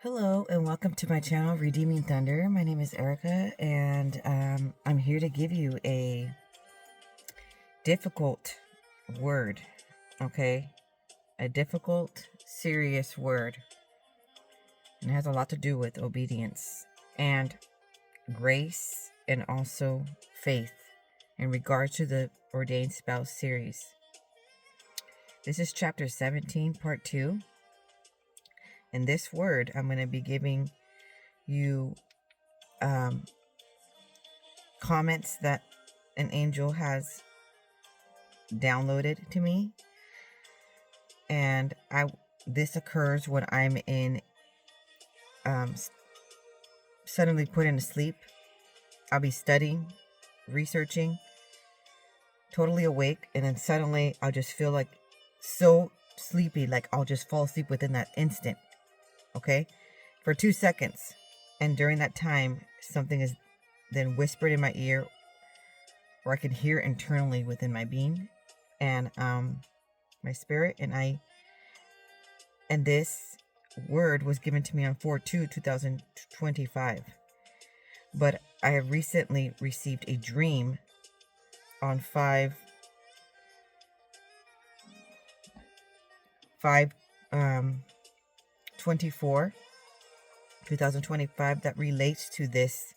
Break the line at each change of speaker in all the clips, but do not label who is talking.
Hello and welcome to my channel, Redeeming Thunder. My name is Erica, and I'm here to give you a difficult word, okay? A difficult, serious word. And it has a lot to do with obedience and grace and also faith in regard to the Ordained Spouse series. This is chapter 17, part 2. And this word, I'm going to be giving you comments that an angel has downloaded to me, and this occurs when I'm in suddenly put into sleep. I'll be studying, researching, totally awake, and then suddenly I'll just feel like so sleepy, like I'll just fall asleep within that instant, okay, for 2 seconds. And during that time, something is then whispered in my ear, or I can hear internally within my being and my spirit. And this word was given to me on 4/2/2025. But I have recently received a dream on 5/24/2025 that relates to this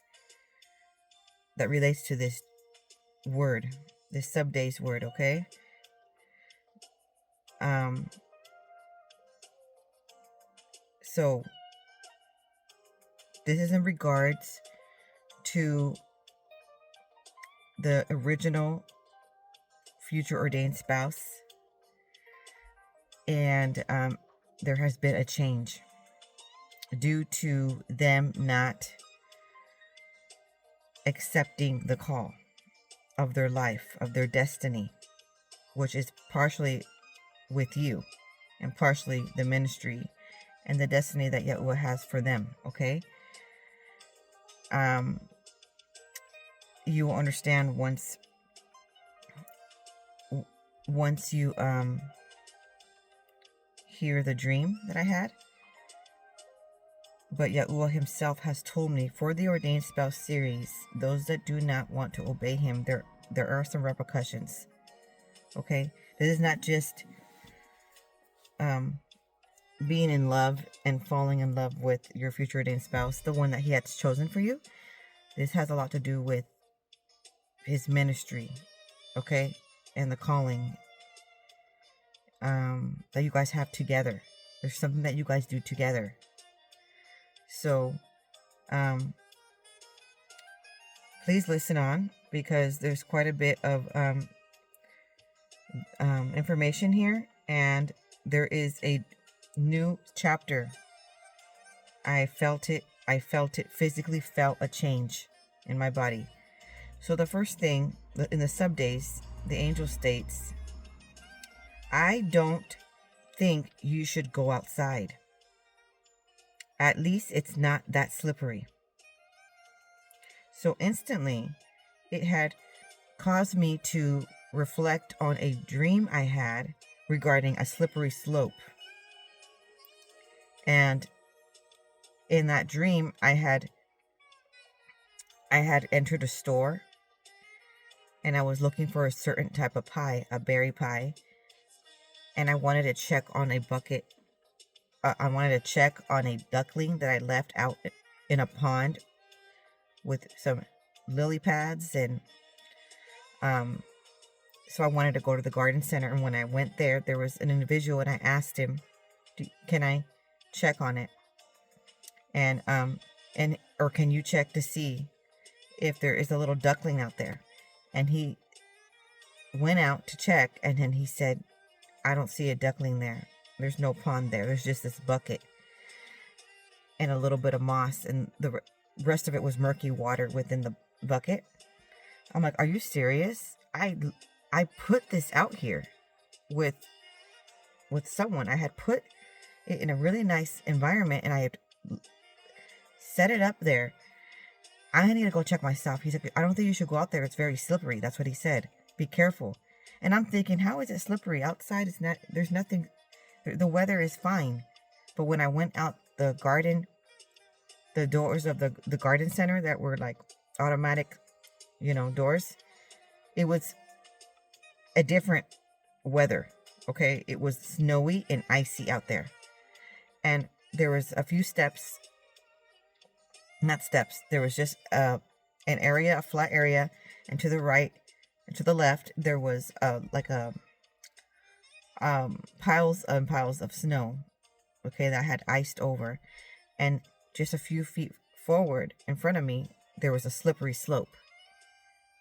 word, this subdaze word, okay? So this is in regards to the original future ordained spouse, and there has been a change due to them not accepting the call of their life, of their destiny, which is partially with you and partially the ministry and the destiny that Yahuwah has for them, okay? You will understand once you hear the dream that I had. But Yahuwah himself has told me, for the Ordained Spouse series, those that do not want to obey him, there are some repercussions, okay? This is not just being in love and falling in love with your future ordained spouse, the one that he has chosen for you. This has a lot to do with his ministry, okay, and the calling that you guys have together. There's something that you guys do together. So please listen on, because there's quite a bit of information here, and there is a new chapter. I felt it physically felt a change in my body. So the first thing in the subdaze, the angel states, I don't think you should go outside. At least it's not that slippery. So instantly, it had caused me to reflect on a dream I had regarding a slippery slope. And in that dream, I had entered a store, and I was looking for a certain type of pie, a berry pie, and I wanted to check on a bucket. I wanted to check on a duckling that I left out in a pond with some lily pads, and so I wanted to go to the garden center. And when I went there, there was an individual, and I asked him, can I check on it? And or can you check to see if there is a little duckling out there? And he went out to check, and then he said, I don't see a duckling there. There's no pond there. There's just this bucket and a little bit of moss, and the rest of it was murky water within the bucket. I'm like, are you serious? I put this out here with someone. I had put it in a really nice environment, and I had set it up there. I need to go check myself. He's like, I don't think you should go out there. It's very slippery. That's what he said. Be careful. And I'm thinking, how is it slippery? Outside there's nothing. The weather is fine. But when I went out the garden the doors of the garden center that were like automatic, doors. It was a different weather. Okay, it was snowy and icy out there, and there was a few steps. Not steps. There was just an area, a flat area, and to the right and to the left there was like a piles and piles of snow. Okay, that had iced over, and just a few feet forward in front of me there was a slippery slope.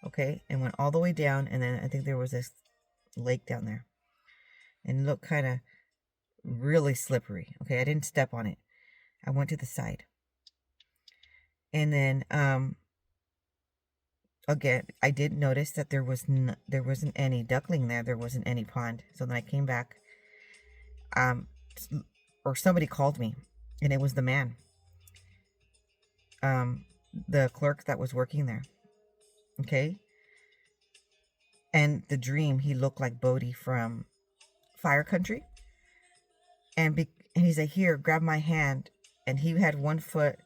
Okay, and went all the way down, and then I think there was this lake down there, and it looked kind of really slippery. Okay, I didn't step on it. I went to the side, and then again I did notice that there wasn't any duckling there. There wasn't any pond. So then I came back, or somebody called me, and it was the man, the clerk that was working there. Okay, and the dream, he looked like Bodhi from Fire Country, and he's like, here, grab my hand, and he had one foot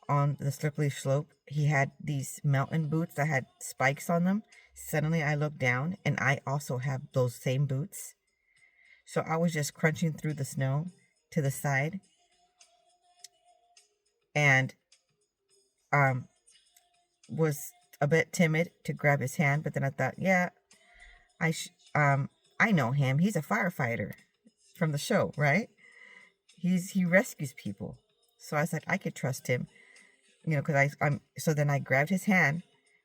on the slippery slope. He had these mountain boots that had spikes on them. Suddenly I looked down, and I also have those same boots. So I was just crunching through the snow to the side, and was a bit timid to grab his hand, but then I thought, yeah, I know him. He's a firefighter from the show, right? He rescues people. So I was like, I could trust him, because so then I grabbed his hand,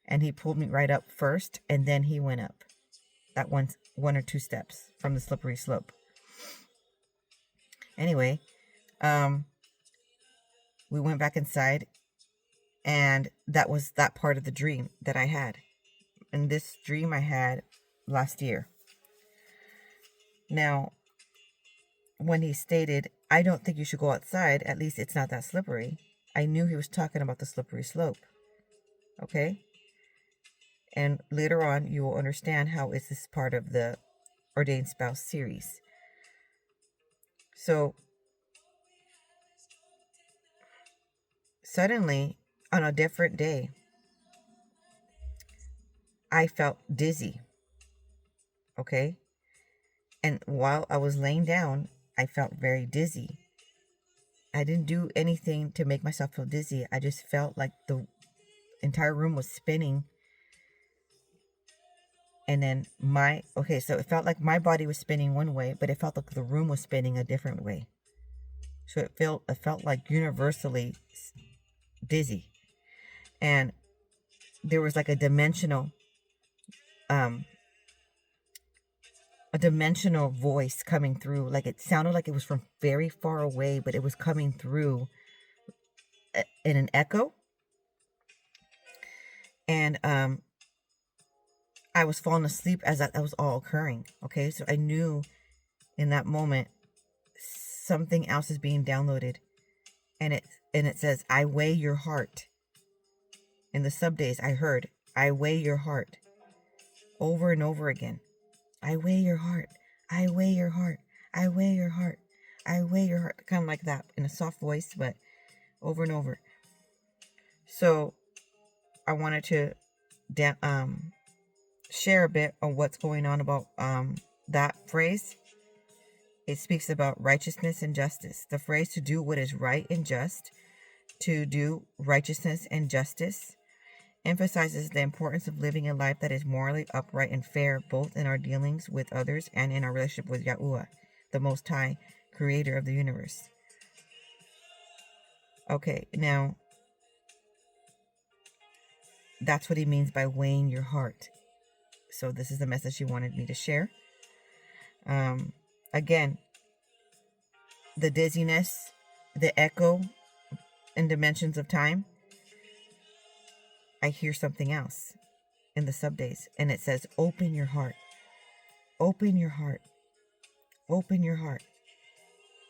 and he pulled me right up first, and then he went up that one or two steps from the slippery slope. Anyway, we went back inside, and that was that part of the dream that I had. And this dream I had last year. Now, when he stated, I don't think you should go outside, at least it's not that slippery, I knew he was talking about the slippery slope. Okay? And later on, you will understand how is this part of the Ordained Spouse series. So, suddenly, on a different day, I felt dizzy. Okay? And while I was laying down, I felt very dizzy. I didn't do anything to make myself feel dizzy. I just felt like the entire room was spinning. And then so it felt like my body was spinning one way, but it felt like the room was spinning a different way. So it felt like universally dizzy. And there was like a dimensional voice coming through. Like it sounded like it was from very far away, but it was coming through in an echo. And I was falling asleep as that was all occurring. Okay, so I knew in that moment something else is being downloaded, and it says, I weigh your heart. In the subdaze, I heard, I weigh your heart, over and over again. I weigh your heart. I weigh your heart. I weigh your heart. I weigh your heart. Kind of like that in a soft voice, but over and over. So I wanted to share a bit on what's going on about that phrase. It speaks about righteousness and justice. The phrase to do what is right and just, to do righteousness and justice, emphasizes the importance of living a life that is morally upright and fair, both in our dealings with others and in our relationship with Yahuwah, the Most High, creator of the universe. Okay, now, that's what he means by weighing your heart. So this is the message he wanted me to share. Again, the dizziness, the echo in dimensions of time, I hear something else in the subdaze, and it says, open your heart. Open your heart. Open your heart.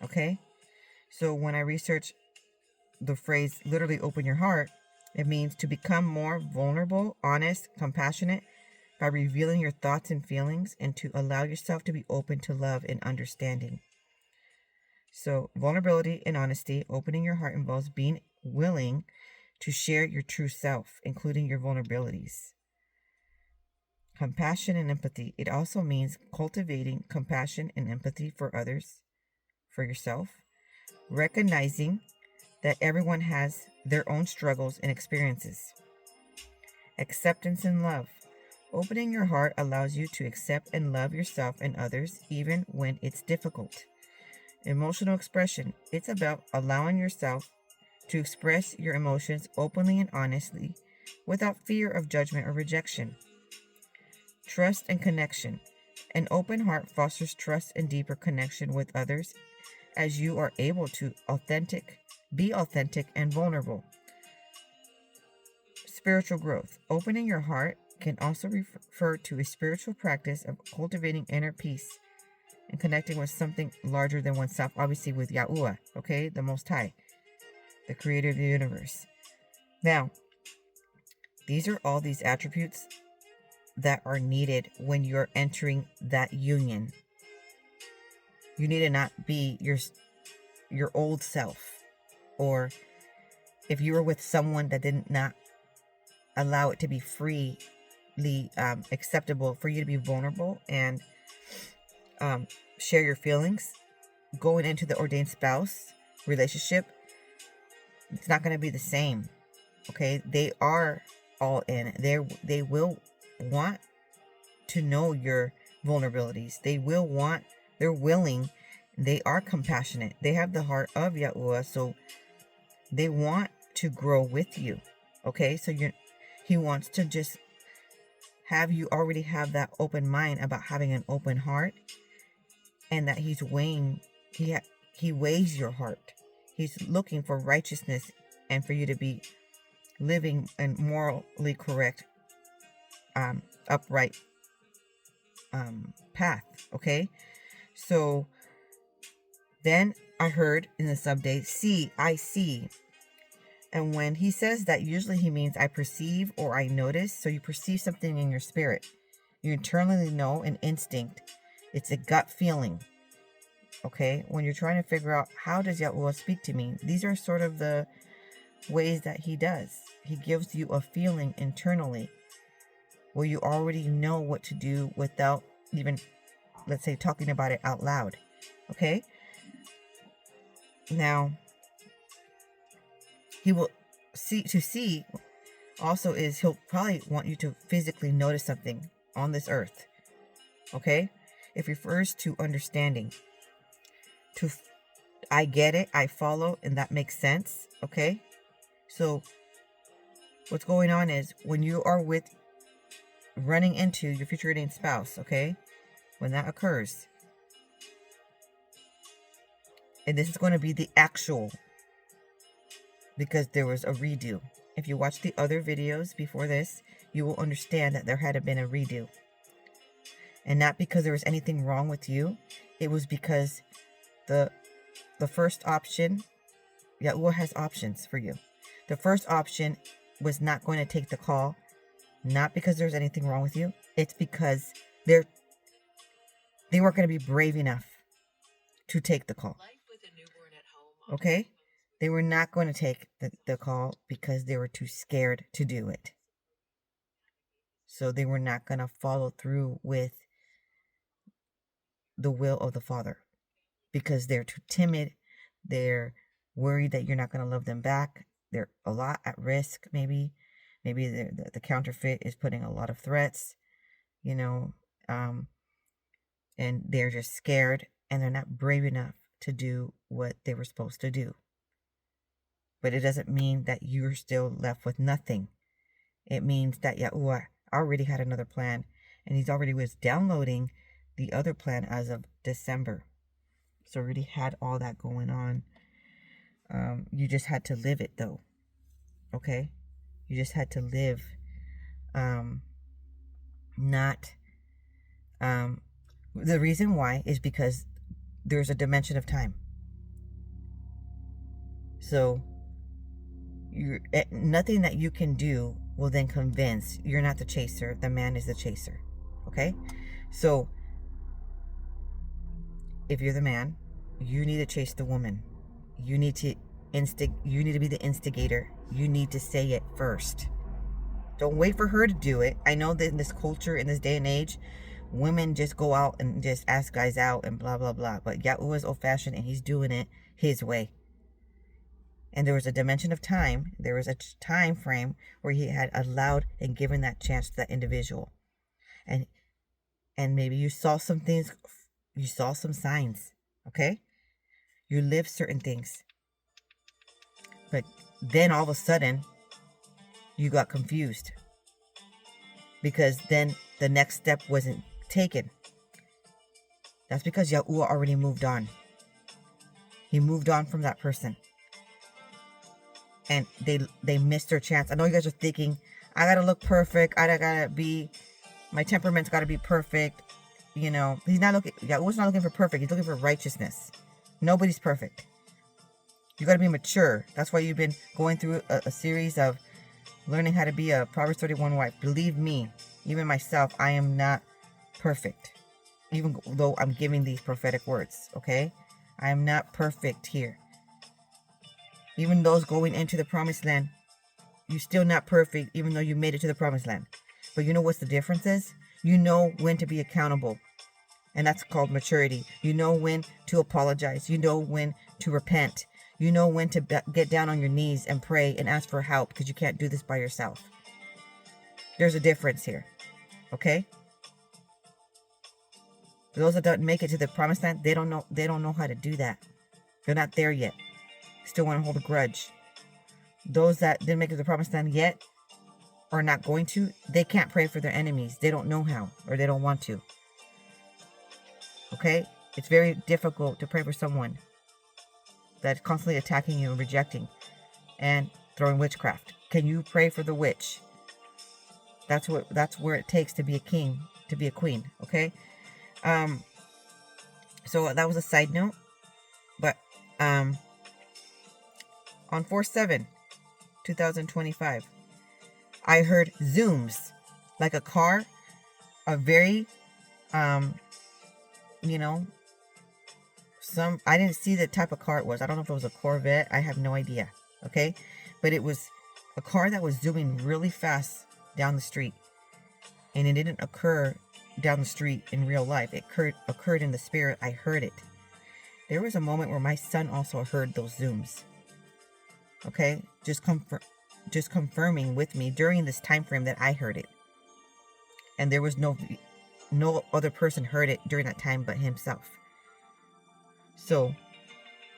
Okay? So when I research the phrase, literally open your heart, it means to become more vulnerable, honest, compassionate, by revealing your thoughts and feelings, and to allow yourself to be open to love and understanding. So vulnerability and honesty, opening your heart, involves being willing to share your true self, including your vulnerabilities. Compassion and empathy. It also means cultivating compassion and empathy for others, for yourself, recognizing that everyone has their own struggles and experiences. Acceptance and love. Opening your heart allows you to accept and love yourself and others, even when it's difficult. Emotional expression. It's about allowing yourself to express your emotions openly and honestly without fear of judgment or rejection. Trust and connection. An open heart fosters trust and deeper connection with others as you are able to be authentic and vulnerable. Spiritual growth. Opening your heart can also refer to a spiritual practice of cultivating inner peace and connecting with something larger than oneself, obviously with Yahuwah, okay, the Most High, the creator of the universe. Now, these are all these attributes that are needed when you're entering that union. You need to not be your old self, or if you were with someone that did not allow it to be freely acceptable for you to be vulnerable and share your feelings, going into the ordained spouse relationship, it's not going to be the same. Okay, they are all in. They will want to know your vulnerabilities. They're willing, they are compassionate. They have the heart of Yahuwah, so they want to grow with you. Okay, so he wants to just have you already have that open mind about having an open heart, and that he weighs your heart. He's looking for righteousness and for you to be living a morally correct, upright path. Okay, so then I heard in the subdaze, see, I see. And when he says that, usually he means I perceive or I notice. So you perceive something in your spirit. You internally know an instinct. It's a gut feeling. Okay, when you're trying to figure out how does Yahuwah speak to me, these are sort of the ways that he does. He gives you a feeling internally where you already know what to do without even, let's say, talking about it out loud. Okay, now he will see also is he'll probably want you to physically notice something on this earth. Okay, it refers to understanding, to I get it, I follow, and that makes sense. Okay, so what's going on is when you are running into your future ordained spouse, okay, when that occurs, and this is going to be the actual, because there was a redo. If you watch the other videos before this, you will understand that there had been a redo. And not because there was anything wrong with you. It was because the first option, Yahuwah has options for you. The first option was not going to take the call, not because there's anything wrong with you. It's because they weren't going to be brave enough to take the call. Okay? They were not going to take the call because they were too scared to do it. So they were not going to follow through with the will of the Father because they're too timid. They're worried that you're not going to love them back. They're a lot at risk, maybe. Maybe the counterfeit is putting a lot of threats, and they're just scared and they're not brave enough to do what they were supposed to do. But it doesn't mean that you're still left with nothing. It means that Yahuwah already had another plan, and he's already was downloading the other plan as of December. So already had all that going on. You just had to live it though. Okay? You just had to live not the reason why is because there's a dimension of time. So nothing that you can do will then convince you're not the chaser. The man is the chaser. Okay? So if you're the man, you need to chase the woman. You need to you need to be the instigator. You need to say it first. Don't wait for her to do it. I know that in this culture, in this day and age, women just go out and just ask guys out and blah, blah, blah. But Yahuwah is old-fashioned and he's doing it his way. And there was a dimension of time. There was a time frame where he had allowed and given that chance to that individual. And maybe you saw some things. You saw some signs. Okay? You lived certain things. But then all of a sudden, you got confused. Because then the next step wasn't taken. That's because Yahuwah already moved on. He moved on from that person. And they missed their chance. I know you guys are thinking, I gotta look perfect. My temperament's gotta be perfect. You know, Yahuwah's not looking for perfect. He's looking for righteousness. Nobody's perfect. You gotta be mature. That's why you've been going through a series of learning how to be a Proverbs 31 wife. Believe me, even myself, I am not perfect. Even though I'm giving these prophetic words, okay? I am not perfect here. Even those going into the promised land, you're still not perfect, even though you made it to the promised land. But you know what's the difference is? You know when to be accountable. And that's called maturity. You know when to apologize. You know when to repent. You know when to get down on your knees and pray and ask for help, because you can't do this by yourself. There's a difference here. Okay? For those that don't make it to the promised land, they don't know how to do that. They're not there yet. Still want to hold a grudge. Those that didn't make it to the promised land yet, or not going to, they can't pray for their enemies. They don't know how, or they don't want to. Okay? It's very difficult to pray for someone that's constantly attacking you and rejecting and throwing witchcraft. Can you pray for the witch? That's where it takes to be a king, to be a queen. Okay? So that was a side note. But on 4/7/2025, I heard zooms, like a car, a very, I didn't see the type of car it was. I don't know if it was a Corvette. I have no idea. Okay. But it was a car that was zooming really fast down the street. And it didn't occur down the street in real life. It occurred in the spirit. I heard it. There was a moment where my son also heard those zooms. Okay, just confirming with me during this time frame that I heard it, and there was no other person heard it during that time but himself. So,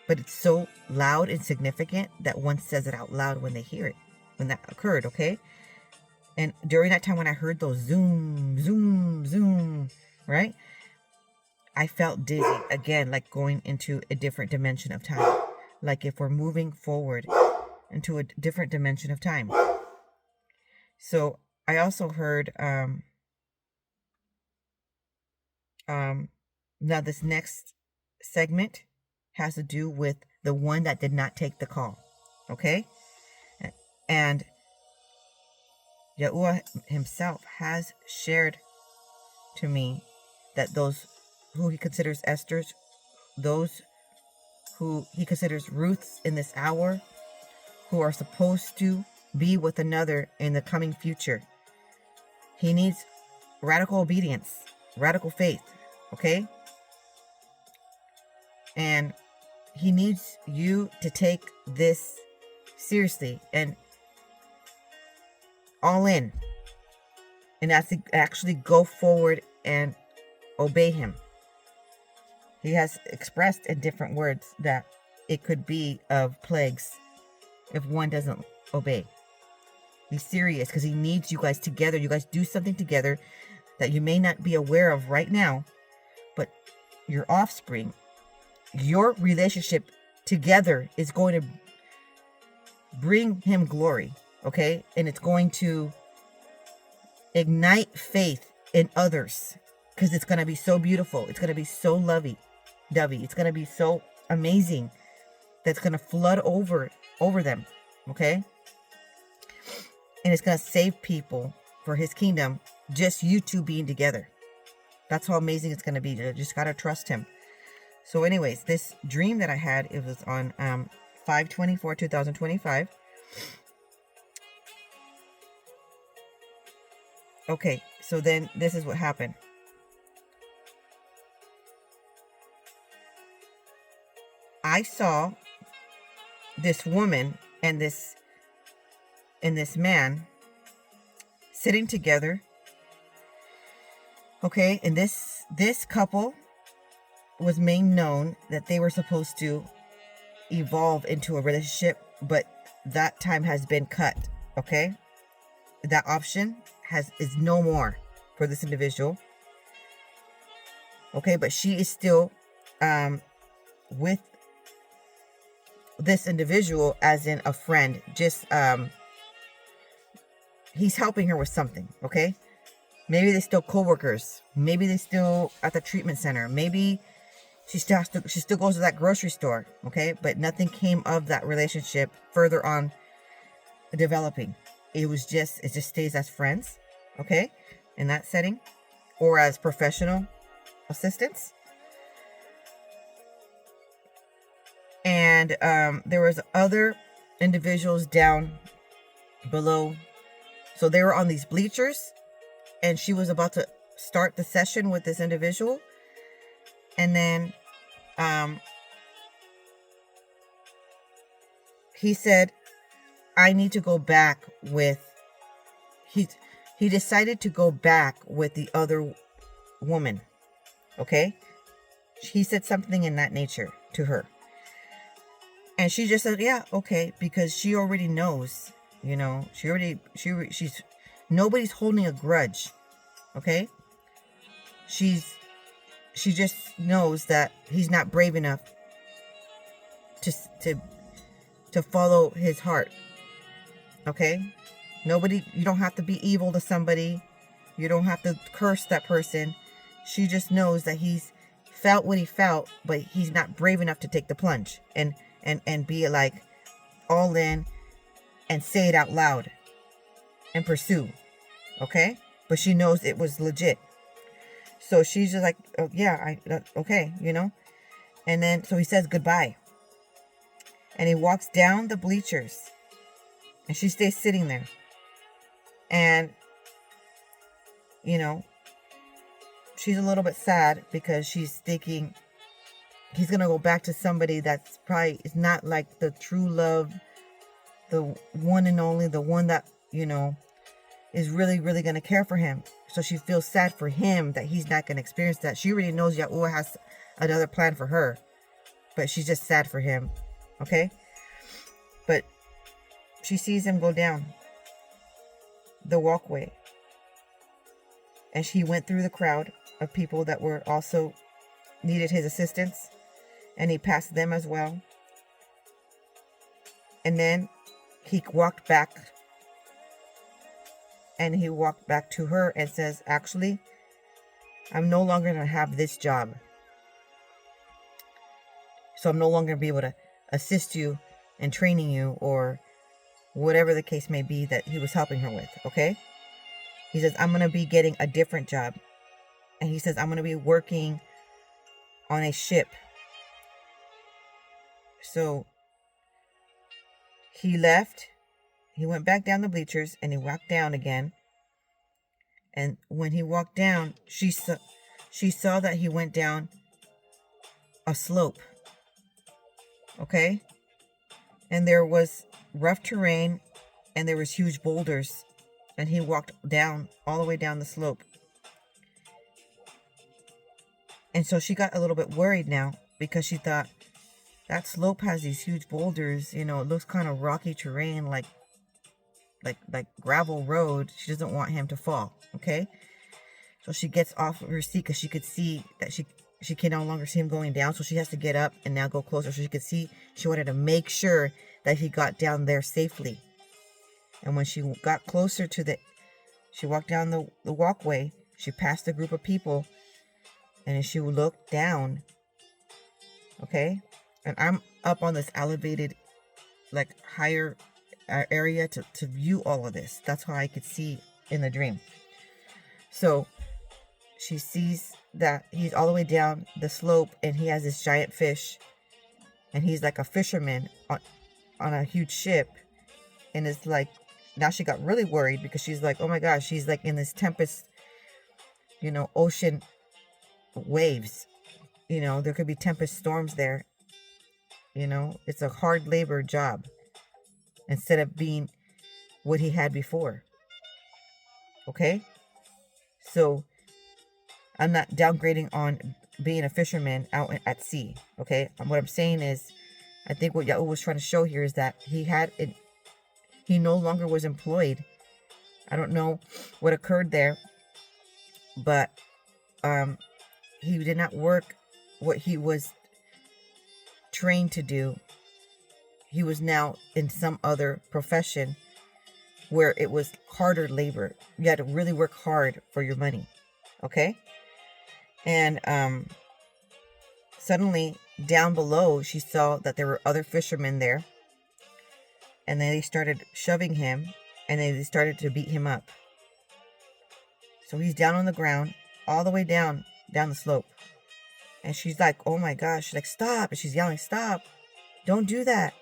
but it's so loud and significant that one says it out loud when they hear it, when that occurred. Okay, and during that time when I heard those zoom, zoom, zoom, right, I felt dizzy again, like going into a different dimension of time, like if we're moving forward into a different dimension of time. So I also heard now this next segment has to do with the one that did not take the call. Okay? And Yahuwah himself has shared to me that those who he considers Esther's, those who he considers Ruth's in this hour, who are supposed to be with another in the coming future. He needs radical obedience, radical faith, okay? And he needs you to take this seriously and all in. And actually go forward and obey him. He has expressed in different words that it could be of plagues if one doesn't obey. Be serious, because he needs you guys together. You guys do something together that you may not be aware of right now, but your offspring, your relationship together is going to bring him glory, okay? And it's going to ignite faith in others, because it's going to be so beautiful. It's going to be so lovey-dovey. It's going to be so amazing that's going to flood over them. Okay? And it's going to save people for his kingdom, just you two being together. That's how amazing it's going to be. You just got to trust him. So anyways, this dream that I had, it was on 5/24/2025. Okay, so then this is what happened. I saw this woman and this man sitting together. Okay, and this couple was made known that they were supposed to evolve into a relationship, but that time has been cut. Okay, that option is no more for this individual. Okay, but she is still with this individual as in a friend. Just he's helping her with something. Okay, maybe they're still co-workers, maybe they're still at the treatment center, maybe she still goes to that grocery store. Okay, but nothing came of that relationship further on developing. It just stays as friends. Okay, in that setting, or as professional assistants. And there was other individuals down below. So they were on these bleachers, and she was about to start the session with this individual. And then he said, I need to go back with, he decided to go back with the other woman. Okay, he said something in that nature to her, and she just said, yeah, okay, because she already knows, she's nobody's holding a grudge. Okay, she just knows that he's not brave enough to follow his heart. Okay, you don't have to be evil to somebody, you don't have to curse that person. She just knows that he's felt what he felt, but he's not brave enough to take the plunge and be like all in and say it out loud and pursue. Okay, but she knows it was legit. So she's just like, oh yeah, okay, And then so he says goodbye, and he walks down the bleachers, and she stays sitting there, and she's a little bit sad because she's thinking he's going to go back to somebody that's probably is not like the true love, the one and only, the one that, is really, really going to care for him. So she feels sad for him that he's not going to experience that. She already knows Yahuwah has another plan for her, but she's just sad for him. Okay? But she sees him go down the walkway, and she went through the crowd of people that were also needed his assistance, and he passed them as well. And then he walked back, and he walked back to her and says, actually, I'm no longer going to have this job, so I'm no longer going to be able to assist you in training you, or whatever the case may be that he was helping her with. Okay, he says, I'm going to be getting a different job. And he says, I'm going to be working on a ship. So he left. He went back down the bleachers, and he walked down again. And when he walked down, she saw that he went down a slope. Okay? And there was rough terrain, and there was huge boulders. And he walked down, all the way down the slope. And so she got a little bit worried now, because she thought, that slope has these huge boulders, it looks kind of rocky terrain, like gravel road. She doesn't want him to fall. Okay, so she gets off of her seat because she could see that she can no longer see him going down, so she has to get up and now go closer so she could see. She wanted to make sure that he got down there safely. And when she got closer to she walked down the walkway, she passed a group of people, and as she looked down, okay, and I'm up on this elevated, like, higher area to view all of this. That's how I could see in the dream. So she sees that he's all the way down the slope, and he has this giant fish, and he's like a fisherman on a huge ship, and it's like, now she got really worried because she's like, oh my gosh, she's like in this tempest, ocean waves. There could be tempest storms there. It's a hard labor job instead of being what he had before. Okay? So I'm not downgrading on being a fisherman out at sea. Okay? What I'm saying is, I think what Yahu was trying to show here is that he no longer was employed. I don't know what occurred there, but he did not work what he was trained to do. He was now in some other profession where it was harder labor. You had to really work hard for your money. Okay? And suddenly down below, she saw that there were other fishermen there. And then they started shoving him, and then they started to beat him up. So he's down on the ground, all the way down the slope. And she's like, oh my gosh, she's like, stop. And she's yelling, stop. Don't do that.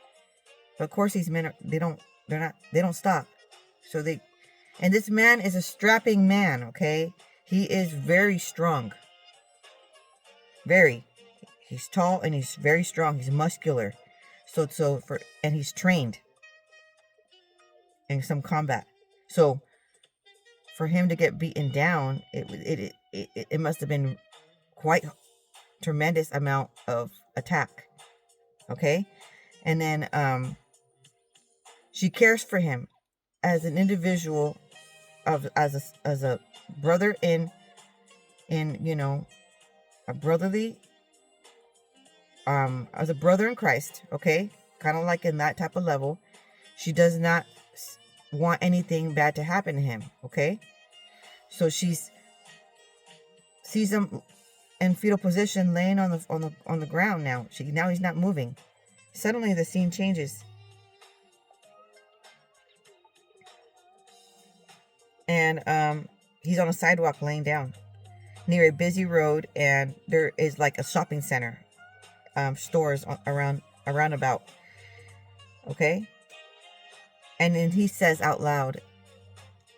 But of course these men they don't stop. So and this man is a strapping man, okay? He is very strong. Very. He's tall and he's very strong. He's muscular. And he's trained in some combat. So for him to get beaten down, it must have been quite tremendous amount of attack. Okay? And then she cares for him as an individual, as a brother in a brotherly, as a brother in Christ. Okay? Kind of like in that type of level. She does not want anything bad to happen to him. Okay? So she sees him in fetal position, laying on the ground. Now he's not moving. Suddenly the scene changes, and he's on a sidewalk laying down near a busy road, and there is like a shopping center, stores around about. Okay, and then he says out loud,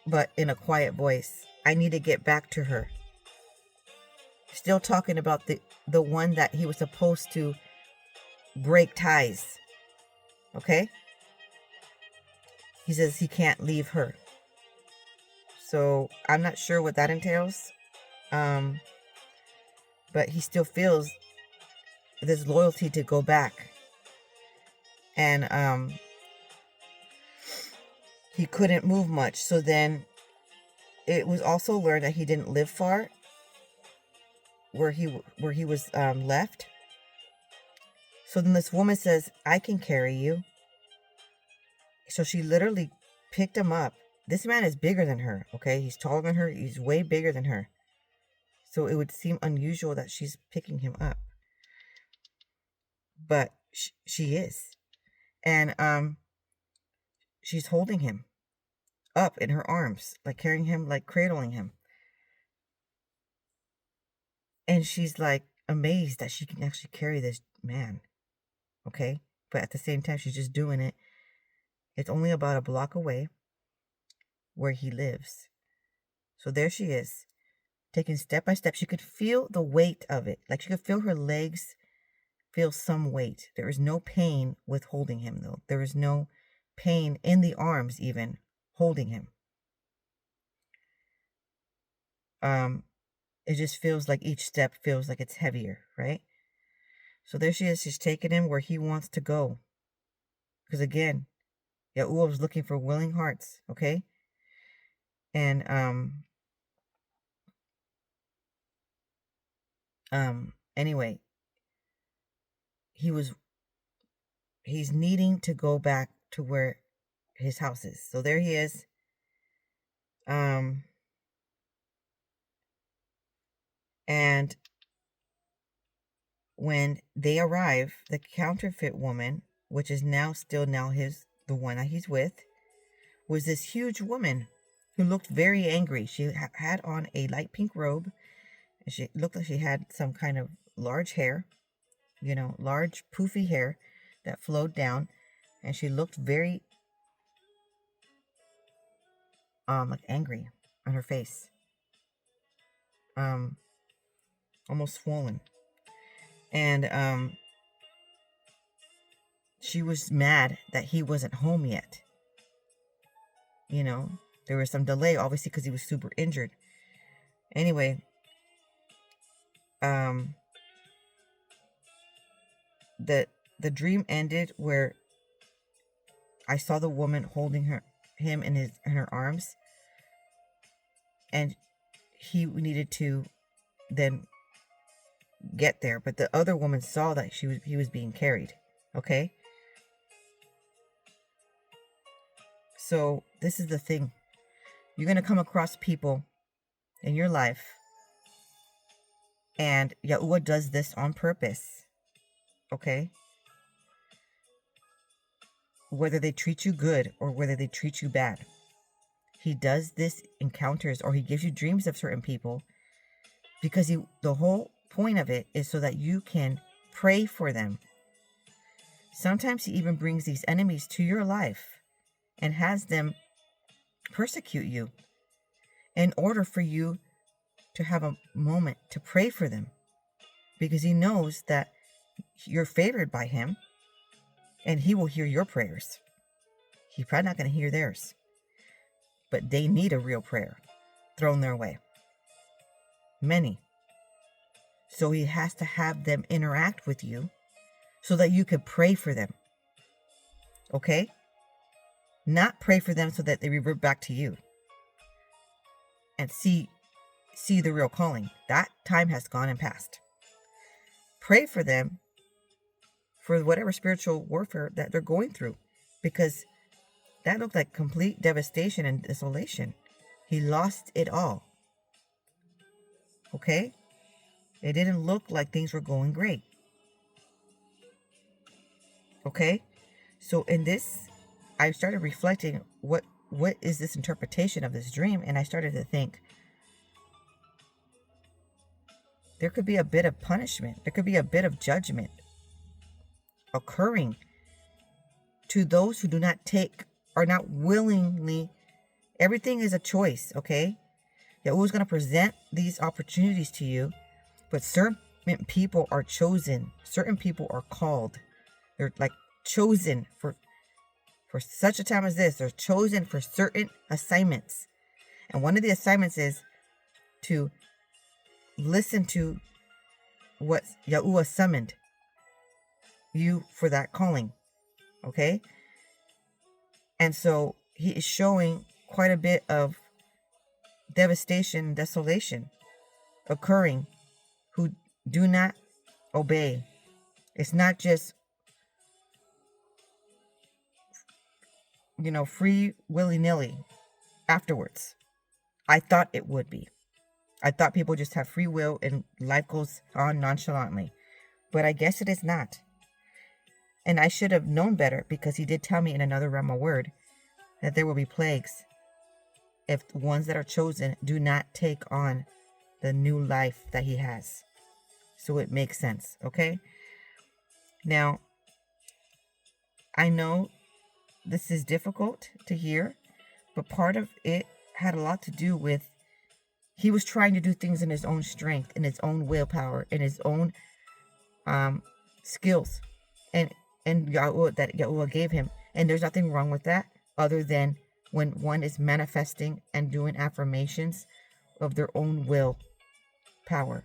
but in a quiet voice, I need to get back to her. Still talking about the one that he was supposed to break ties. Okay? He says he can't leave her. So I'm not sure what that entails. But he still feels this loyalty to go back. And he couldn't move much. So then it was also learned that he didn't live far where he was left. So then this woman says, I can carry you. So she literally picked him up. This man is bigger than her, okay? He's taller than her. He's way bigger than her. So it would seem unusual that she's picking him up. But she is. And she's holding him up in her arms, like carrying him, like cradling him. And she's like amazed that she can actually carry this man. Okay? But at the same time, she's just doing it. It's only about a block away where he lives. So there she is, taking step by step. She could feel the weight of it. Like she could feel her legs feel some weight. There is no pain with holding him, though. There is no pain in the arms even holding him. It just feels like each step feels like it's heavier, right? So there she is. She's taking him where he wants to go. Because again, Yahuwah was looking for willing hearts, okay? And anyway, he's needing to go back to where his house is. So there he is. And when they arrive, the counterfeit woman, which is now the one that he's with, was this huge woman who looked very angry. She had on a light pink robe, and she looked like she had some kind of large hair, large poofy hair that flowed down. and she looked very like angry on her face, almost swollen, and she was mad that he wasn't home yet. You know, there was some delay, obviously, because he was super injured. Anyway, the dream ended where I saw the woman holding him in her arms, and he needed to then get there, but the other woman saw that he was being carried. Okay, so this is the thing: you're gonna come across people in your life, and Yahuwah does this on purpose. Okay, whether they treat you good or whether they treat you bad, he does this encounters, or he gives you dreams of certain people, because the whole point of it is so that you can pray for them. Sometimes he even brings these enemies to your life and has them persecute you in order for you to have a moment to pray for them, because he knows that you're favored by him and he will hear your prayers. He's probably not going to hear theirs, but they need a real prayer thrown their way. Many. So he has to have them interact with you so that you could pray for them. Okay? Not pray for them so that they revert back to you and see the real calling. That time has gone and passed. Pray for them for whatever spiritual warfare that they're going through, because that looked like complete devastation and desolation. He lost it all. Okay? It didn't look like things were going great. Okay? So in this, I started reflecting what is this interpretation of this dream, and I started to think there could be a bit of punishment. There could be a bit of judgment occurring to those who do not take, are not willingly. Everything is a choice, okay? Yahuwah's going to present these opportunities to you, but certain people are chosen. Certain people are called. They're like chosen for such a time as this. They're chosen for certain assignments. And one of the assignments is to listen to what Yahuwah summoned you for that calling. Okay? And so he is showing quite a bit of devastation and desolation occurring who do not obey. It's not just, free willy-nilly afterwards. I thought it would be. I thought people just have free will and life goes on nonchalantly. But I guess it is not. And I should have known better, because he did tell me in another realm of word that there will be plagues if the ones that are chosen do not take on the new life that he has. So it makes sense, okay? Now, I know this is difficult to hear, but part of it had a lot to do with he was trying to do things in his own strength, in his own willpower, in his own skills, and Yahuwah gave him. And there's nothing wrong with that, other than when one is manifesting and doing affirmations of their own will power,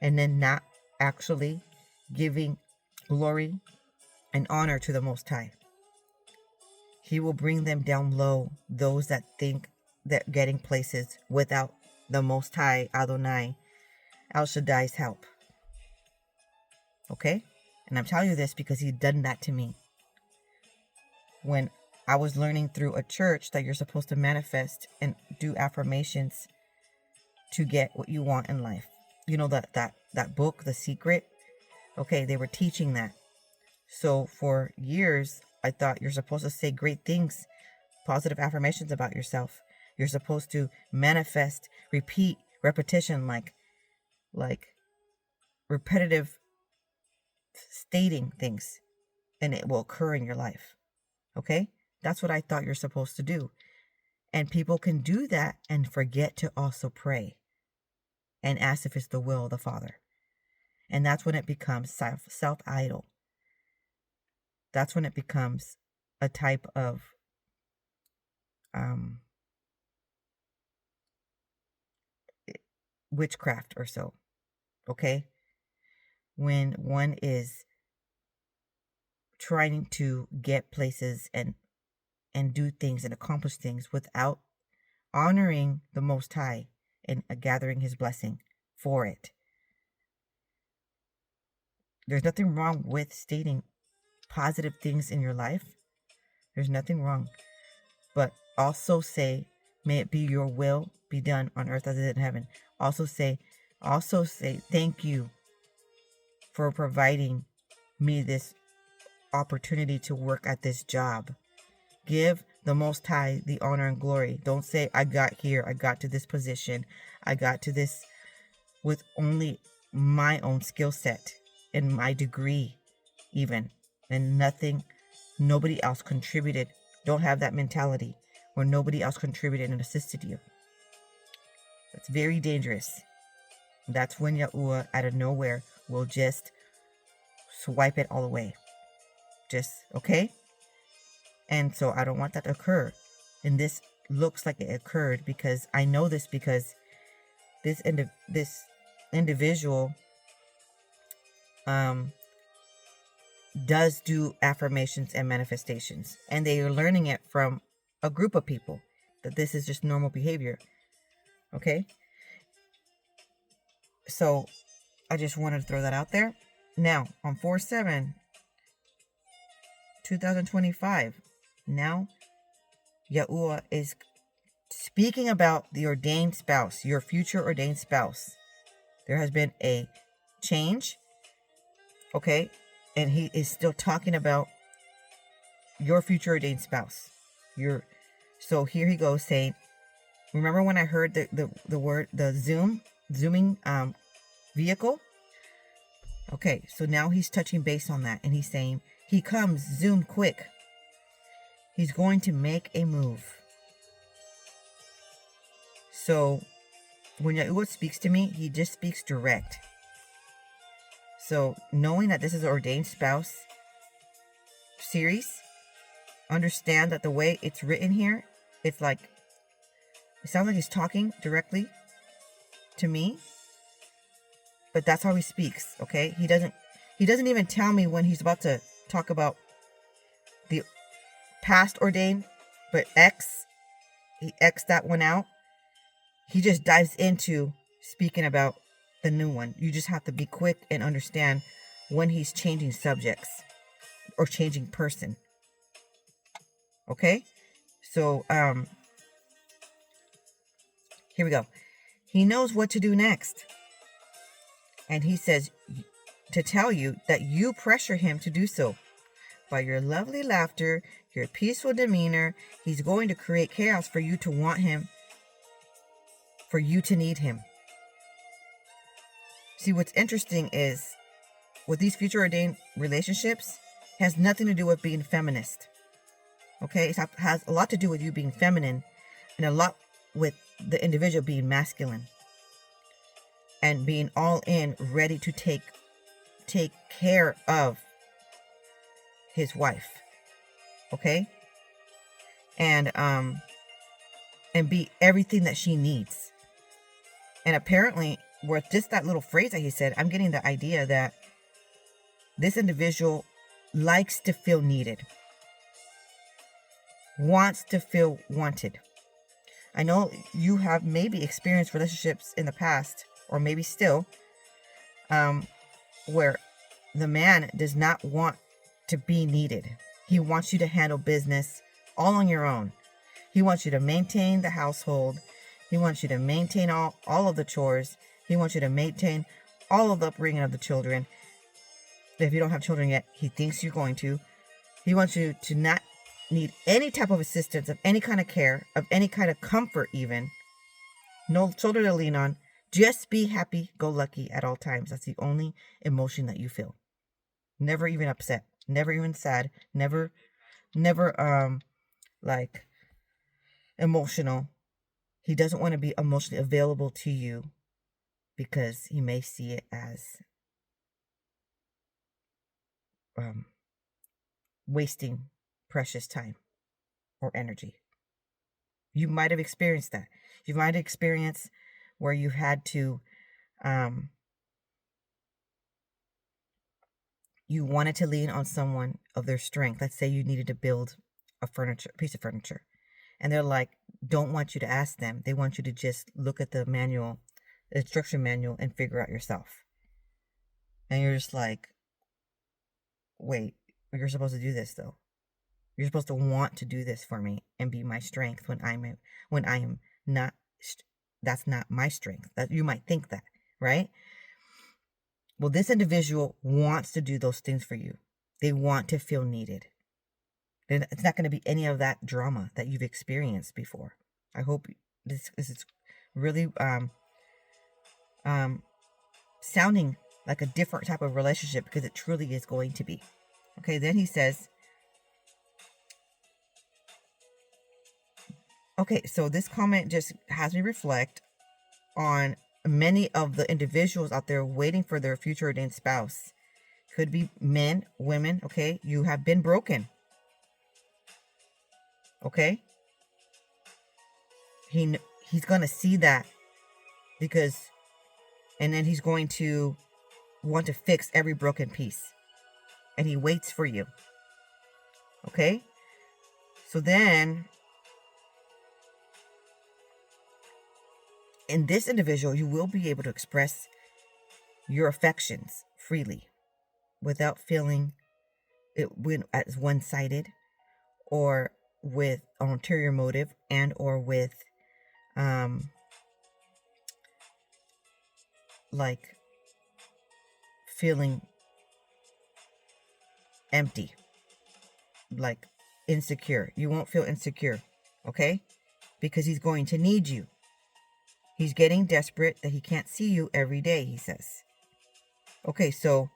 and then not actually giving glory and honor to the Most High. He will bring them down low, those that think that getting places without the Most High, Adonai, El Shaddai's help. Okay? And I'm telling you this because he's done that to me. When I was learning through a church that you're supposed to manifest and do affirmations to get what you want in life. You know that book, The Secret? Okay, they were teaching that. So for years, I thought you're supposed to say great things, positive affirmations about yourself. You're supposed to manifest, repeat, repetition, like repetitive stating things. and it will occur in your life. Okay? That's what I thought you're supposed to do. And people can do that and forget to also pray and ask if it's the will of the Father. And that's when it becomes self-idol. That's when it becomes a type of witchcraft or so. Okay? When one is trying to get places and do things and accomplish things without honoring the Most High and gathering His blessing for it. There's nothing wrong with stating positive things in your life. There's nothing wrong. But also say, may it be your will be done on earth as it is in heaven. Also say, thank you for providing me this opportunity to work at this job. Give the Most High the honor and glory. Don't say, I got here, I got to this position, I got to this with only my own skill set and my degree even, and nobody else contributed. Don't have that mentality where nobody else contributed and assisted you. That's very dangerous. That's when Yahuwah out of nowhere will just swipe it all away. Just, okay? And so I don't want that to occur. And this looks like it occurred because I know this because this individual does do affirmations and manifestations. And they are learning it from a group of people. That this is just normal behavior. Okay? So I just wanted to throw that out there. Now, on 4/7/2025, now Yahuwah is speaking about the ordained spouse, your future ordained spouse. There has been a change, okay? And he is still talking about your future ordained spouse. So here he goes saying, remember when I heard the word, the zooming vehicle? Okay, so now he's touching base on that, and he's saying, he comes, zoom quick. He's going to make a move. So when Yahuwah speaks to me, he just speaks direct. So knowing that this is an ordained spouse series, understand that the way it's written here, it's like, it sounds like he's talking directly to me, but that's how he speaks, okay? He doesn't even tell me when he's about to talk about the past ordained, but he X'd that one out. He just dives into speaking about the new one. You just have to be quick and understand when he's changing subjects or changing person. Okay? So, here we go. He knows what to do next. And he says to tell you that you pressure him to do so. By your lovely laughter, your peaceful demeanor, he's going to create chaos for you to want him, for you to need him. See, what's interesting is with these future ordained relationships, it has nothing to do with being feminist. Okay? It has a lot to do with you being feminine and a lot with the individual being masculine and being all in, ready to take care of his wife. Okay? And be everything that she needs. And apparently, with just that little phrase that he said, I'm getting the idea that this individual likes to feel needed, wants to feel wanted. I know you have maybe experienced relationships in the past, or maybe still, where the man does not want to be needed. He wants you to handle business all on your own. He wants you to maintain the household. He wants you to maintain all of the chores. He wants you to maintain all of the upbringing of the children. If you don't have children yet, he thinks you're going to. He wants you to not need any type of assistance, of any kind of care, of any kind of comfort even. No shoulder to lean on. Just be happy, go lucky at all times. That's the only emotion that you feel. Never even upset. never even sad, never like emotional. He doesn't want to be emotionally available to you because he may see it as wasting precious time or energy. You might have experienced that. You might have experienced where you had to, you wanted to lean on someone of their strength. Let's say you needed to build a piece of furniture. And they're like, don't want you to ask them. They want you to just look at the manual, the instruction manual, and figure out yourself. And you're just like, wait, you're supposed to do this though. You're supposed to want to do this for me and be my strength when I am not. That's not my strength. That you might think that, right? Well, this individual wants to do those things for you. They want to feel needed. It's not going to be any of that drama that you've experienced before. I hope this is really sounding like a different type of relationship, because it truly is going to be. Okay, then he says, okay, so this comment just has me reflect on many of the individuals out there waiting for their future ordained spouse. Could be men, women, okay? You have been broken. Okay? He's going to see that, and then he's going to want to fix every broken piece. And he waits for you. Okay? So then, in this individual, you will be able to express your affections freely without feeling it as one-sided, or with an ulterior motive, and or with like feeling empty, like insecure. You won't feel insecure, okay? Because he's going to need you. He's getting desperate that he can't see you every day, he says. Okay, so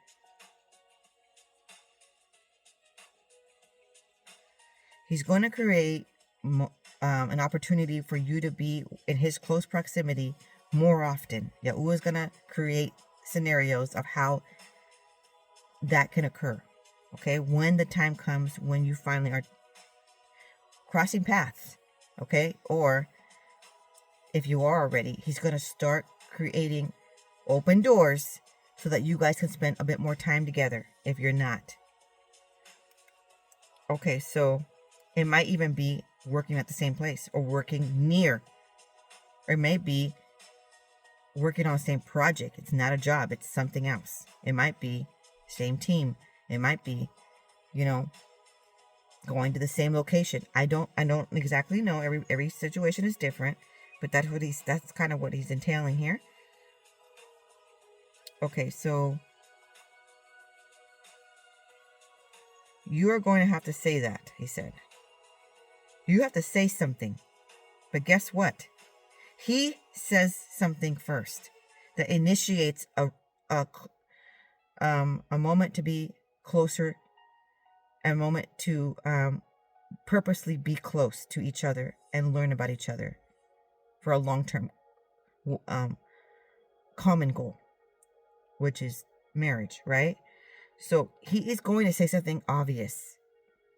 he's going to create an opportunity for you to be in his close proximity more often. Yahuwah is going to create scenarios of how that can occur. Okay, when the time comes when you finally are crossing paths. Okay, or if you are already, he's going to start creating open doors so that you guys can spend a bit more time together if you're not. Okay, so it might even be working at the same place, or working near. Or it may be working on the same project. It's not a job, it's something else. It might be same team. It might be, going to the same location. I don't exactly know. Every situation is different, but that's kind of what he's entailing here. Okay, so you are going to have to say that, he said. You have to say something. But guess what? He says something first that initiates a moment to be closer, a moment to purposely be close to each other and learn about each other for a long-term common goal, which is marriage, right? So he is going to say something obvious.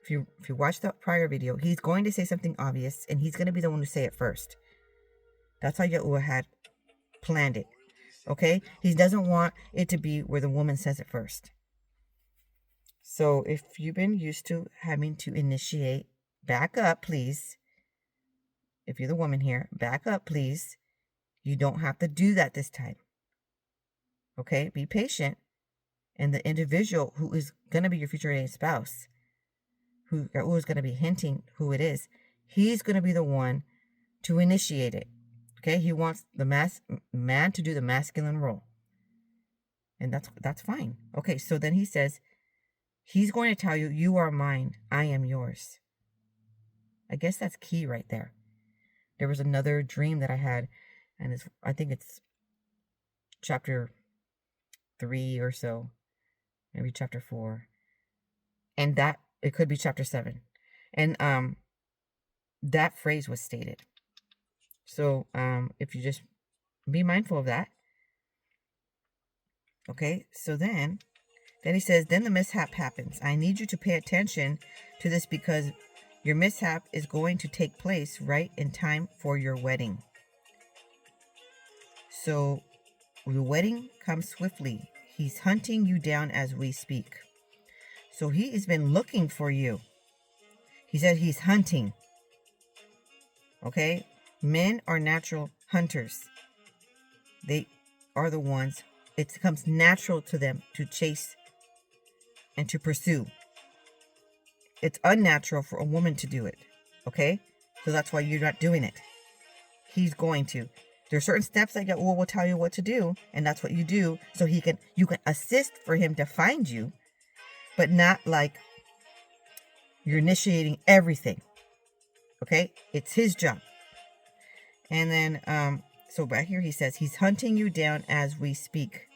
If you watch the prior video, he's going to say something obvious, and he's going to be the one to say it first. That's how Yahuwah had planned it. Okay? He doesn't want it to be where the woman says it first. So if you've been used to having to initiate, back up, please. If you're the woman here, back up, please. You don't have to do that this time. Okay? Be patient. And the individual who is going to be your future ordained spouse, who is going to be hinting who it is, he's going to be the one to initiate it. Okay? He wants the man to do the masculine role. And that's fine. Okay, so then he says, he's going to tell you, you are mine, I am yours. I guess that's key right there. There was another dream that I had, and I think it's chapter 3 or so, maybe chapter 4. And that, it could be chapter 7. And that phrase was stated. So if you just be mindful of that. Okay, so then he says, then the mishap happens. I need you to pay attention to this because your mishap is going to take place right in time for your wedding. So the wedding comes swiftly. He's hunting you down as we speak. So he has been looking for you. He said he's hunting. Okay? Men are natural hunters. They are the ones, it becomes natural to them to chase and to pursue. It's unnatural for a woman to do it. Okay? So that's why you're not doing it. He's going to. There are certain steps that Yahuwah will tell you what to do, and that's what you do, so you can assist for him to find you, but not like you're initiating everything. Okay? It's his job. And then, so back here he says, he's hunting you down as we speak.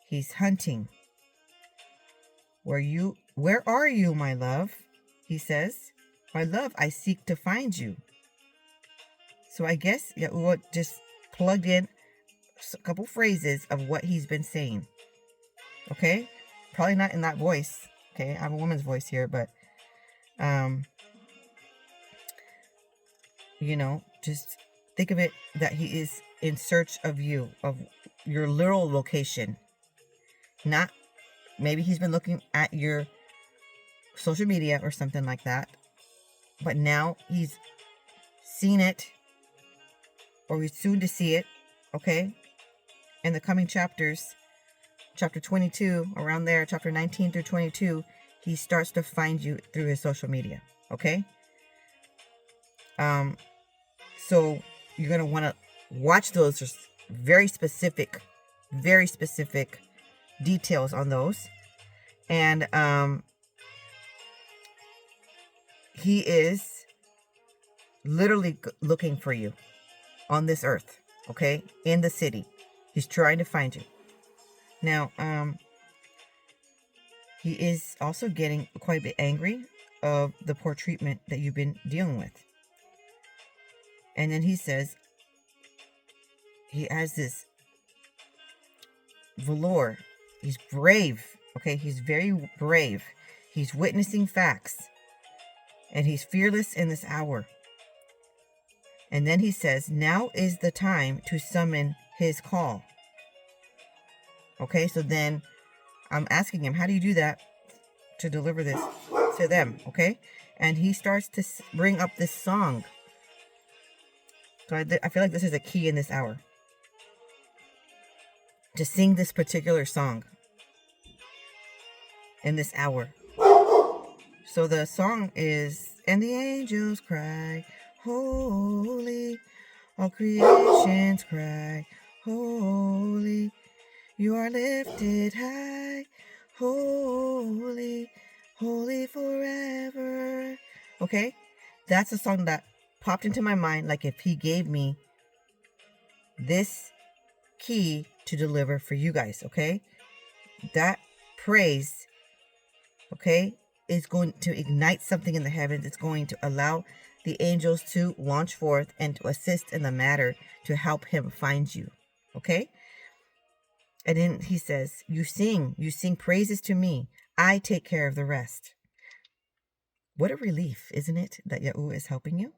He's hunting. Where are you, my love? He says, my love, I seek to find you. So I guess Yahuwah just plugged in a couple phrases of what he's been saying. Okay? Probably not in that voice. Okay? I have a woman's voice here, but, just think of it that he is in search of you, of your literal location. Not, maybe he's been looking at your social media or something like that, but now he's seen it, or he's soon to see it, okay? In the coming chapters, chapter 22, around there, chapter 19 through 22, he starts to find you through his social media, okay? So you're going to want to watch those. There's very specific details on those. And he is literally looking for you on this earth, okay? In the city. He's trying to find you. Now, he is also getting quite a bit angry of the poor treatment that you've been dealing with. And then he says, he has this velour. He's brave, okay? He's very brave. He's witnessing facts. And he's fearless in this hour. And then he says, now is the time to summon his call. Okay, so then I'm asking him, how do you do that to deliver this to them? Okay, and he starts to bring up this song. So I feel like this is a key in this hour. To sing this particular song in this hour. So the song is, and the angels cry, holy, all creations cry, holy, you are lifted high, holy, holy forever. Okay? That's a song that popped into my mind, like if he gave me this key to deliver for you guys, okay? That praise, okay, is going to ignite something in the heavens. It's going to allow the angels to launch forth and to assist in the matter to help him find you, okay? And then he says, you sing praises to me. I take care of the rest. What a relief, isn't it, that Yahuwah is helping you?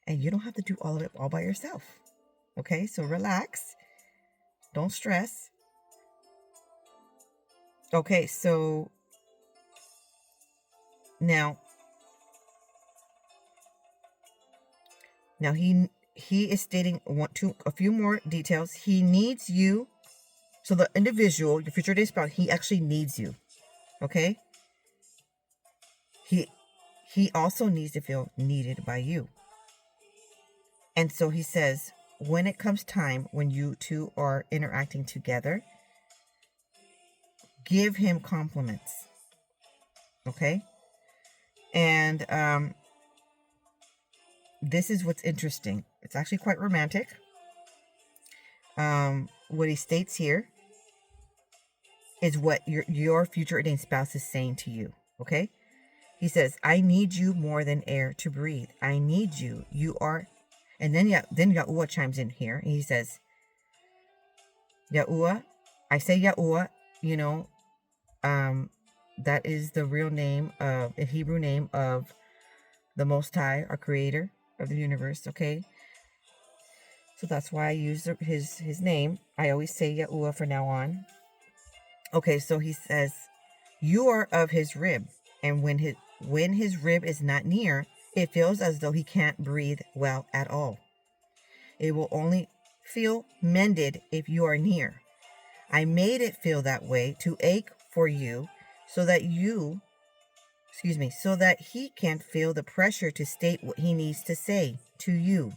And you don't have to do all of it all by yourself. Okay, so relax. Don't stress. Okay, so now he is stating a few more details. He needs you. So the individual, your future day spouse, he actually needs you. Okay? He also needs to feel needed by you. And so he says, when it comes time when you two are interacting together, give him compliments. Okay? And this is what's interesting. It's actually quite romantic. What he states here is what your future ordained spouse is saying to you. Okay? He says, I need you more than air to breathe. I need you. You are. And then Yahuwah chimes in here. And he says, Yahuwah, I say Yahuwah, you know, that is the real name of, the Hebrew name of the Most High, our creator of the universe, okay? So that's why I use his name. I always say Yahuwah from now on. Okay, so he says, you are of his rib. And when his rib is not near, it feels as though he can't breathe well at all. It will only feel mended if you are near. I made it feel that way to ache for you so that he can feel the pressure to state what he needs to say to you.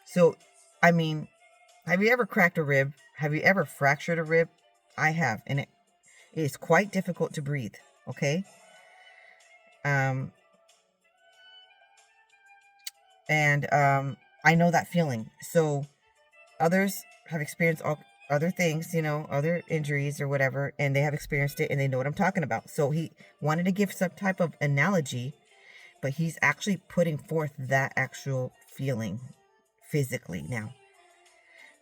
So, I mean, have you ever cracked a rib? Have you ever fractured a rib? I have, and it is quite difficult to breathe, okay? I know that feeling. So others have experienced all other things, you know, other injuries or whatever, and they have experienced it and they know what I'm talking about. So he wanted to give some type of analogy, but he's actually putting forth that actual feeling physically now.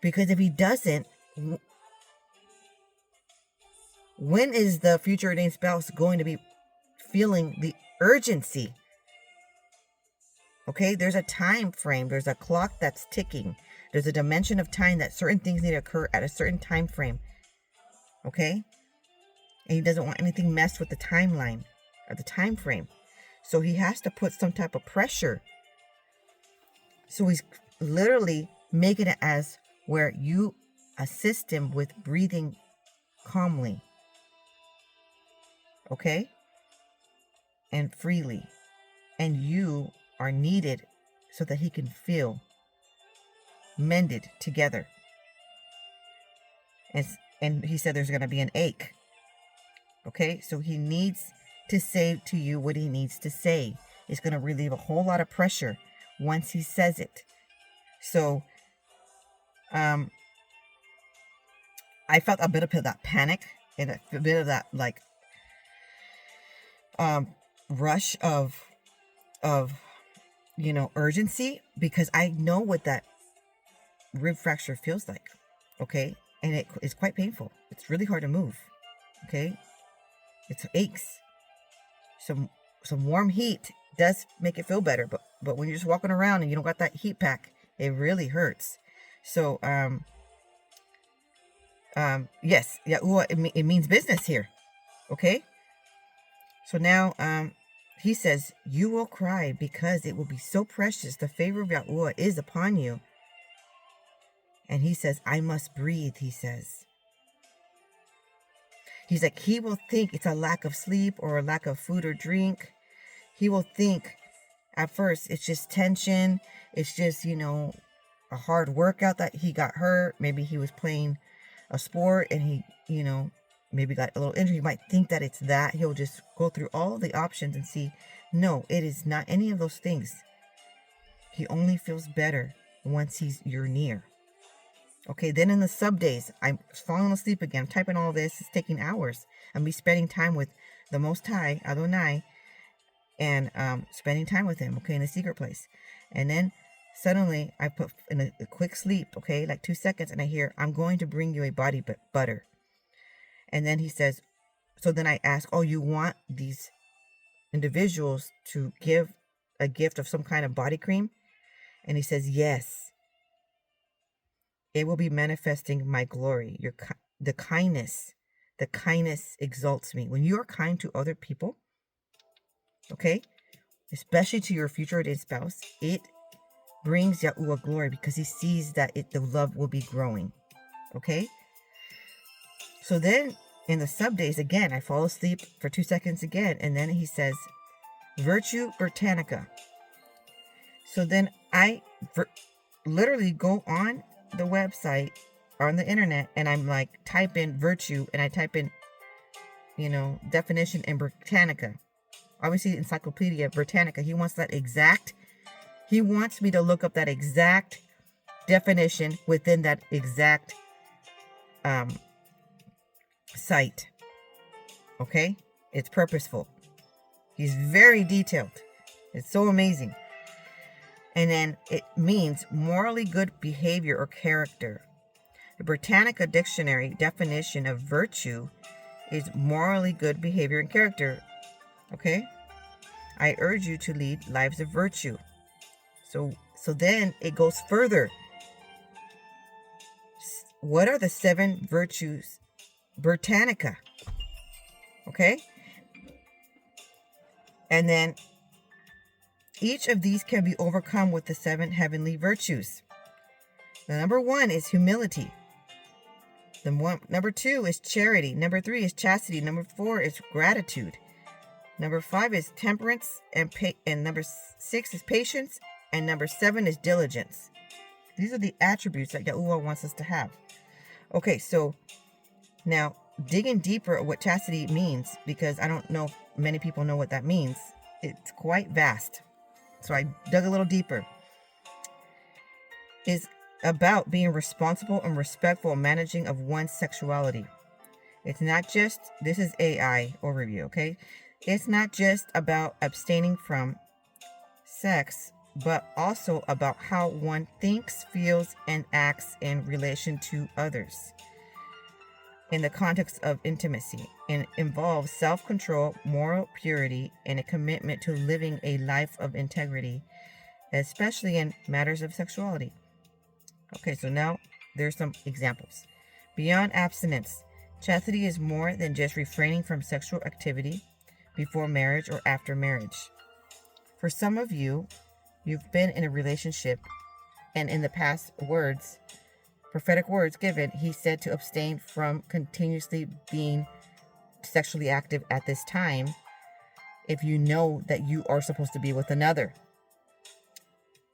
Because if he doesn't, when is the future ordained spouse going to be feeling the urgency? Okay, there's a time frame. There's a clock that's ticking. There's a dimension of time that certain things need to occur at a certain time frame. Okay? And he doesn't want anything messed with the timeline or the time frame. So he has to put some type of pressure. So he's literally making it as where you assist him with breathing calmly. Okay? And freely. And you are needed so that he can feel mended together. And he said there's going to be an ache. Okay? So he needs to say to you what he needs to say. It's going to relieve a whole lot of pressure once he says it. So, I felt a bit of that panic and a bit of that like rush of you know, urgency, because I know what that rib fracture feels like. Okay, and it is quite painful. It's really hard to move. Okay, it aches. Some warm heat does make it feel better, but when you're just walking around and you don't got that heat pack, it really hurts. So yes, Yahuwah, it means business here. Okay, so now he says, you will cry because it will be so precious. The favor of Yahuwah is upon you. And he says, I must breathe, he says. He's like, he will think it's a lack of sleep or a lack of food or drink. He will think at first it's just tension. It's just, you know, a hard workout that he got hurt. Maybe he was playing a sport and he, you know, maybe got a little injury. He might think that it's that. He'll just go through all the options and see, no, it is not any of those things. He only feels better once you're near. Okay, then in the subdaze, I'm falling asleep again. I'm typing all this. It's taking hours. I'm be spending time with the Most High, Adonai, and spending time with him, okay, in a secret place. And then suddenly I put in a quick sleep, okay, like 2 seconds, and I hear, I'm going to bring you a body butter. And then he says, so then I ask, oh, you want these individuals to give a gift of some kind of body cream? And he says, yes. It will be manifesting my glory. The kindness exalts me. When you are kind to other people, okay, especially to your future ordained spouse, it brings Yahuwah glory because he sees that the love will be growing. Okay? So then in the subdaze, again, I fall asleep for 2 seconds again, and then he says, Virtue Britannica. So then I literally go on the website, on the internet, and I'm like, type in virtue, and I type in, you know, definition in Britannica. Obviously, Encyclopedia Britannica. He wants me to look up that exact definition within that exact sight. Okay? It's purposeful. He's very detailed. It's so amazing. And then it means morally good behavior or character. The Britannica Dictionary definition of virtue is morally good behavior and character. Okay? I urge you to lead lives of virtue. So then it goes further. What are the 7 virtues? Britannica. Okay? And then each of these can be overcome with the 7 heavenly virtues. The number 1 is humility. Number 2 is charity. Number 3 is chastity. Number 4 is gratitude. Number 5 is temperance. And number 6 is patience. And number 7 is diligence. These are the attributes that Yahuwah wants us to have. Okay, so now digging deeper at what chastity means, because I don't know if many people know what that means. It's quite vast. So I dug a little deeper. Is about being responsible and respectful managing of one's sexuality. It's not just, this is AI overview, okay? It's not just about abstaining from sex, but also about how one thinks, feels, and acts in relation to others in the context of intimacy, and involves self-control, moral purity, and a commitment to living a life of integrity, especially in matters of sexuality. Okay, so now there's some examples. Beyond abstinence, chastity is more than just refraining from sexual activity before marriage or after marriage. For some of you, you've been in a relationship, and in the past words, prophetic words given, he said to abstain from continuously being sexually active at this time if you know that you are supposed to be with another.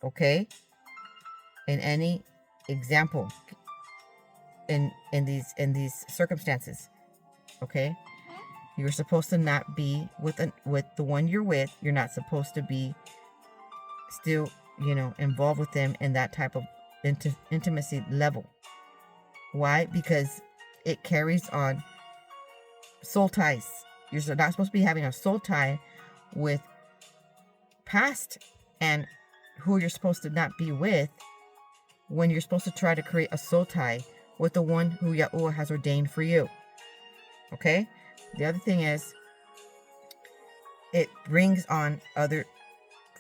Okay? In any example, in these circumstances, okay? You're supposed to not be with the one you're with. You're not supposed to be still, involved with them in that type of intimacy level. Why? Because it carries on soul ties. You're not supposed to be having a soul tie with past and who you're supposed to not be with, when you're supposed to try to create a soul tie with the one who Yahuwah has ordained for you. Okay? The other thing is, it brings on other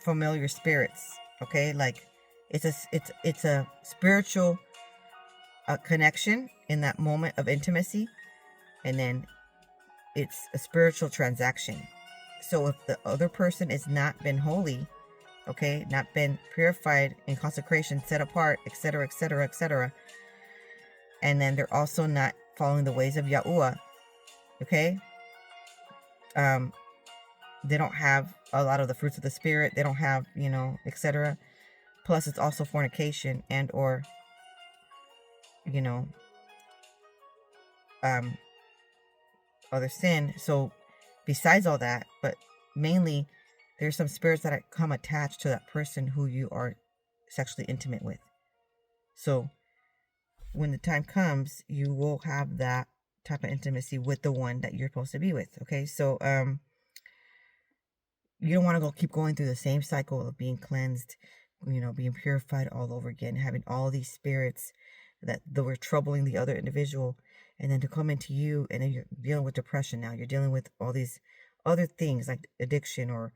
familiar spirits. Okay? Like, it's a spiritual connection in that moment of intimacy, and then it's a spiritual transaction. So if the other person has not been holy, okay, not been purified in consecration, set apart, etc., etc., etc., and then they're also not following the ways of Yahuwah, okay, they don't have a lot of the fruits of the spirit, they don't have, etc. Plus it's also fornication and or other sin. So besides all that, but mainly there's some spirits that come attached to that person who you are sexually intimate with. So when the time comes, you will have that type of intimacy with the one that you're supposed to be with. Okay, so you don't want to keep going through the same cycle of being cleansed, being purified all over again, having all these spirits that were troubling the other individual, and then to come into you, and then you're dealing with depression now. You're dealing with all these other things like addiction or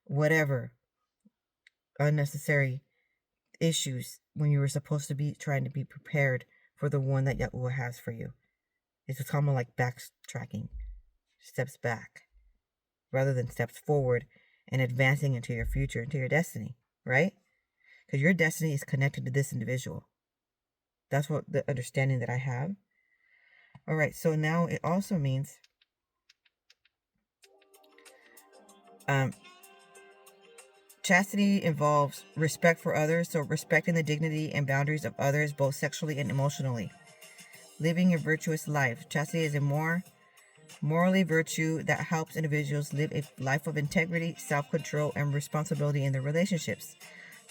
whatever, unnecessary issues, when you were supposed to be trying to be prepared for the one that Yahuwah has for you. It's just almost like backtracking, steps back, rather than steps forward and advancing into your future, into your destiny, right? Because your destiny is connected to this individual. That's what the understanding that I have. All right, so now it also means chastity involves respect for others, so respecting the dignity and boundaries of others, both sexually and emotionally. Living a virtuous life. Chastity is a morally virtue that helps individuals live a life of integrity, self-control, and responsibility in their relationships.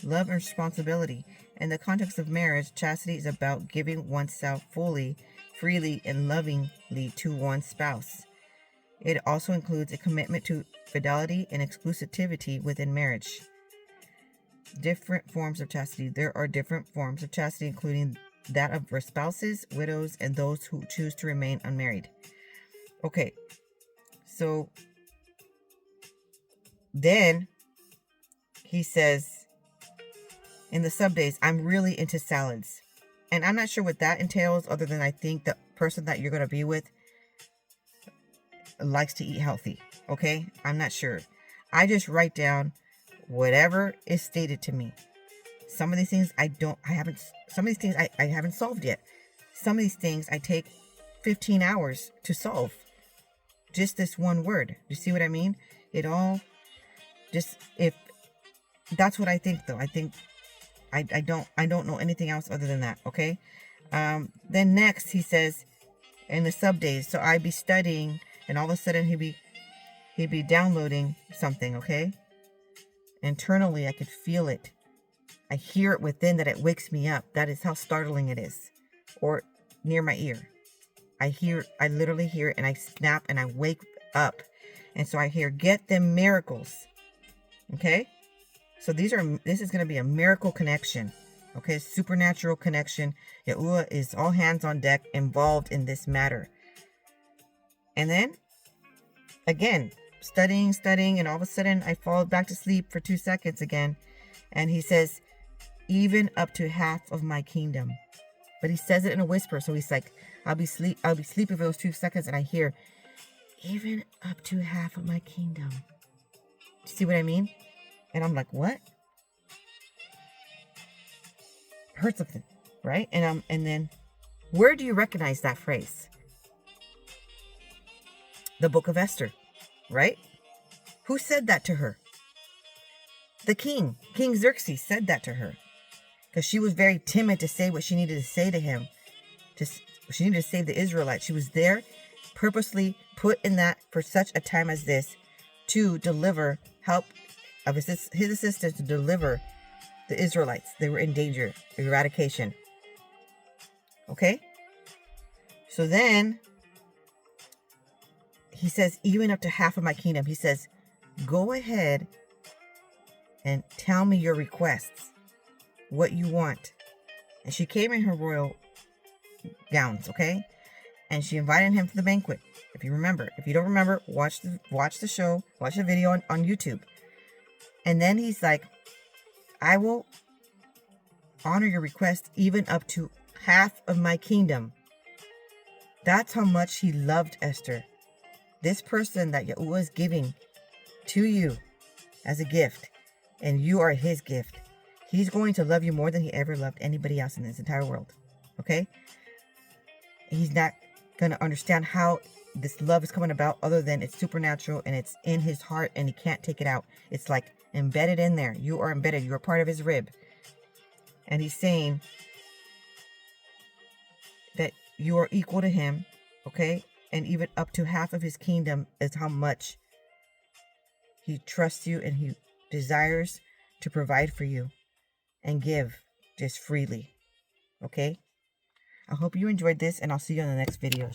Love and responsibility. In the context of marriage, chastity is about giving oneself fully freely and lovingly to one's spouse. It also includes a commitment to fidelity and exclusivity within marriage. Different forms of chastity. There are different forms of chastity, including that of for spouses, widows, and those who choose to remain unmarried. Okay, so then he says in the subdaze, I'm really into salads. And I'm not sure what that entails, other than I think the person that you're going to be with likes to eat healthy. Okay, I'm not sure. I just write down whatever is stated to me. Some of these things I haven't solved yet. Some of these things I take 15 hours to solve. Just this one word. You see what I mean? It all just, if that's what I think though. I think I don't know anything else other than that. Okay. Then next he says in the subdaze, so I'd be studying and all of a sudden he'd be downloading something. Okay. Internally, I could feel it. I hear it within that it wakes me up. That is how startling it is. Or near my ear. I literally hear it and I snap and I wake up. And so I hear, get them miracles. Okay? So this is going to be a miracle connection. Okay? Supernatural connection. Yahuwah is all hands on deck involved in this matter. And then, again, studying, and all of a sudden I fall back to sleep for 2 seconds again. And he says, even up to half of my kingdom. But he says it in a whisper. So he's like, I'll be sleeping for those 2 seconds. And I hear, even up to half of my kingdom. See what I mean? And I'm like, what? Heard something, right? And then, where do you recognize that phrase? The book of Esther, right? Who said that to her? The king, King Xerxes, said that to her. Because she was very timid to say what she needed to say to him. She needed to save the Israelites. She was there, purposely put in that for such a time as this, to deliver help of his assistance to deliver the Israelites. They were in danger, eradication. Okay? So then, he says, even up to half of my kingdom. He says, go ahead and tell me your requests, what you want. And she came in her royal gowns, okay? And she invited him to the banquet. If you remember. If you don't remember, watch the show, watch the video on YouTube. And then he's like, I will honor your request even up to half of my kingdom. That's how much he loved Esther. This person that Yahuwah is giving to you as a gift, and you are his gift. He's going to love you more than he ever loved anybody else in this entire world. Okay? He's not going to understand how this love is coming about other than it's supernatural and it's in his heart and he can't take it out. It's like embedded in there. You are embedded. You are part of his rib. And he's saying that you are equal to him. Okay? And even up to half of his kingdom is how much he trusts you and he desires to provide for you and give just freely. Okay? I hope you enjoyed this and I'll see you on the next video.